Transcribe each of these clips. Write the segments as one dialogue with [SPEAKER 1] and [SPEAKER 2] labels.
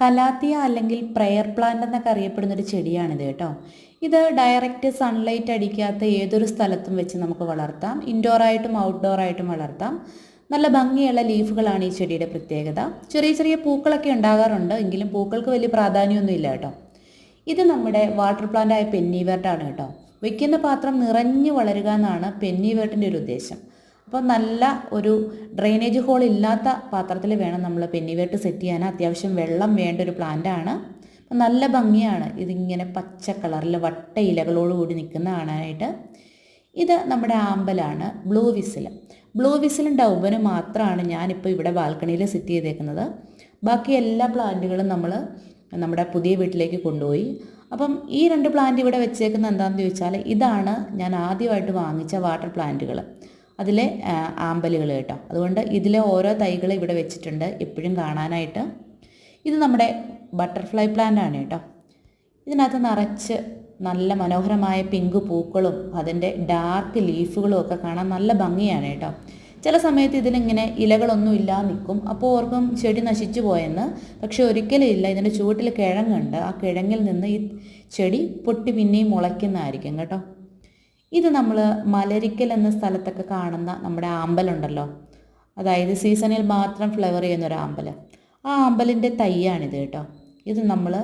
[SPEAKER 1] Calathea അല്ലെങ്കിൽ prayer plant എന്നൊക്കെ അറിയപ്പെടുന്നൊരു ചെടിയാണിത് കേട്ടോ. ഇത് ഡയറക്റ്റ് സൺലൈറ്റ് അടിക്കാത്ത ഏതൊരു സ്ഥലത്തും വെച്ച് നമുക്ക് വളർത്താം. ഇൻഡോറായിട്ടും ഔട്ട്ഡോറായിട്ടും വളർത്താം. നല്ല ഭംഗിയുള്ള ലീഫുകളാണ് ഈ ചെടിയുടെ പ്രത്യേകത. ചെറിയ ചെറിയ പൂക്കളൊക്കെ ഉണ്ടാകാറുണ്ട്, എങ്കിലും പൂക്കൾക്ക് വലിയ പ്രാധാന്യമൊന്നും ഇല്ല കേട്ടോ. ഇത് നമ്മുടെ വാട്ടർ പ്ലാന്റായ പെന്നിവേർട്ടാണ് കേട്ടോ. വയ്ക്കുന്ന പാത്രം നിറഞ്ഞു വളരുക എന്നാണ് പെന്നിവേർട്ടിൻ്റെ ഒരു ഉദ്ദേശം. അപ്പോൾ നല്ല ഒരു ഡ്രെയിനേജ് ഹോൾ ഇല്ലാത്ത പാത്രത്തിൽ വേണം നമ്മൾ പെന്നിവേർട്ട് സെറ്റ് ചെയ്യാൻ. അത്യാവശ്യം വെള്ളം വേണ്ട ഒരു പ്ലാന്റാണ്. അപ്പം നല്ല ഭംഗിയാണ് ഇതിങ്ങനെ പച്ച കളറിൽ വട്ട ഇലകളോടുകൂടി നിൽക്കുന്ന കാണാനായിട്ട്. ഇത് നമ്മുടെ ആമ്പലാണ്, ബ്ലൂ വിസിൽ. ബ്ലൂ വിസിലും ഡൗബനും മാത്രമാണ് ഞാനിപ്പോൾ ഇവിടെ ബാൽക്കണിയിൽ സെറ്റ് ചെയ്തേക്കുന്നത്. ബാക്കി എല്ലാ പ്ലാന്റുകളും നമ്മൾ നമ്മുടെ പുതിയ വീട്ടിലേക്ക് കൊണ്ടുപോയി. അപ്പം ഈ 2 പ്ലാന്റ് ഇവിടെ വെച്ചേക്കുന്നത് എന്താണെന്ന് ചോദിച്ചാൽ, ഇതാണ് ഞാൻ ആദ്യമായിട്ട് വാങ്ങിച്ച വാട്ടർ പ്ലാന്റുകൾ, അതിലെ ആമ്പലുകൾ കേട്ടോ. അതുകൊണ്ട് ഇതിലെ ഓരോ തൈകൾ ഇവിടെ വെച്ചിട്ടുണ്ട് എപ്പോഴും കാണാനായിട്ട്. ഇത് നമ്മുടെ ബട്ടർഫ്ലൈ പ്ലാന്റ് ആണ് കേട്ടോ. ഇതിനകത്ത് നിറച്ച് നല്ല മനോഹരമായ പിങ്ക് പൂക്കളും അതിൻ്റെ ഡാർക്ക് ലീഫുകളും ഒക്കെ കാണാൻ നല്ല ഭംഗിയാണ് കേട്ടോ. ചില സമയത്ത് ഇതിനിങ്ങനെ ഇലകളൊന്നും ഇല്ലാതെ നിൽക്കും, അപ്പോൾ ഓർക്കും ചെടി നശിച്ചു പോയെന്ന്. പക്ഷെ ഒരിക്കലും ഇല്ല, ഇതിൻ്റെ ചുവട്ടിൽ കിഴങ്ങുണ്ട്. ആ കിഴങ്ങിൽ നിന്ന് ഈ ചെടി പൊട്ടി പിന്നെയും മുളയ്ക്കുന്നതായിരിക്കും കേട്ടോ. ഇത് നമ്മൾ മലരിക്കൽ എന്ന സ്ഥലത്തൊക്കെ കാണുന്ന നമ്മുടെ ആമ്പലുണ്ടല്ലോ, അതായത് സീസണിൽ മാത്രം ഫ്ലവർ ചെയ്യുന്നൊരു ആമ്പൽ, ആ ആമ്പലിൻ്റെ തൈയാണിത് കേട്ടോ. ഇത് നമ്മൾ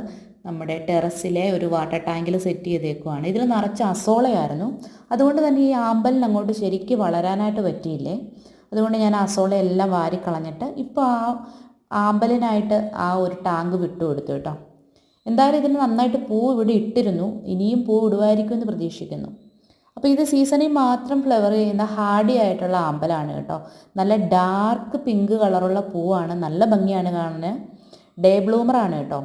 [SPEAKER 1] നമ്മുടെ ടെറസിലെ ഒരു വാട്ടർ ടാങ്കിൽ സെറ്റ് ചെയ്തേക്കുവാണ്. ഇതിൽ നിറച്ച് അസോളയായിരുന്നു. അതുകൊണ്ട് തന്നെ ഈ ആമ്പലിന് അങ്ങോട്ട് ശരിക്ക് വളരാനായിട്ട് പറ്റിയില്ലേ. അതുകൊണ്ട് ഞാൻ അസോളയെല്ലാം വാരിക്കളഞ്ഞിട്ട് ഇപ്പോൾ ആ ആമ്പലിനായിട്ട് ആ ഒരു ടാങ്ക് വിട്ടു കൊടുത്തു കേട്ടോ. എന്തായാലും ഇതിന് നന്നായിട്ട് പൂ ഇവിടെ ഇട്ടിരുന്നു, ഇനിയും പൂ ഇടുമായിരിക്കും എന്ന് പ്രതീക്ഷിക്കുന്നു. അപ്പോൾ ഇത് സീസണിൽ മാത്രം ഫ്ലവർ ചെയ്യുന്ന ഹാർഡി ആയിട്ടുള്ള ആമ്പലാണ് കേട്ടോ. നല്ല ഡാർക്ക് പിങ്ക് കളറുള്ള പൂവാണ്, നല്ല ഭംഗിയാണ് കാണാൻ. ഡേ ബ്ലൂമറാണ് കേട്ടോ.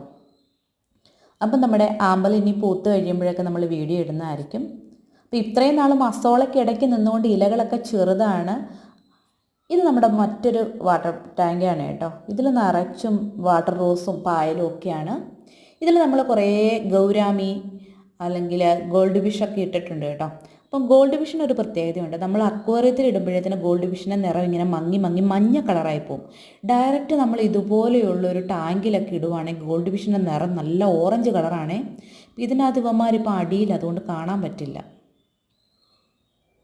[SPEAKER 1] അപ്പം നമ്മുടെ ആമ്പൽ ഇനി പൂത്ത് കഴിയുമ്പോഴൊക്കെ നമ്മൾ വീഡിയോ ഇടുന്നതായിരിക്കും. അപ്പോൾ ഇത്രയും നാളും അസോളയ്ക്ക് ഇടയ്ക്ക് നിന്നുകൊണ്ട് ഇലകളൊക്കെ ചെറുതാണ്. ഇത് നമ്മുടെ മറ്റൊരു വാട്ടർ ടാങ്കാണ് കേട്ടോ. ഇതിൽ നിറച്ചും വാട്ടർ റോസും പായലും ഒക്കെയാണ്. ഇതിൽ നമ്മൾ കുറേ ഗൗരാമി അല്ലെങ്കിൽ ഗോൾഡ് ഫിഷൊക്കെ ഇട്ടിട്ടുണ്ട് കേട്ടോ. അപ്പം ഗോൾഡ് ഫിഷിന് ഒരു പ്രത്യേകതയുണ്ട്. നമ്മൾ അക്വേറിയത്തിൽ ഇടുമ്പോഴത്തേന് ഗോൾഡ് ഫിഷിൻ്റെ നിറം ഇങ്ങനെ മങ്ങി മങ്ങി മഞ്ഞ കളറായി പോകും. ഡയറക്റ്റ് നമ്മൾ ഇതുപോലെയുള്ള ഒരു ടാങ്കിലൊക്കെ ഇടുവാണെങ്കിൽ ഗോൾഡ് ഫിഷിൻ്റെ നിറം നല്ല ഓറഞ്ച് കളറാണേ. ഇതിനകത്ത് ഇവന്മാരിപ്പോൾ അടിയിൽ, അതുകൊണ്ട് കാണാൻ പറ്റില്ല.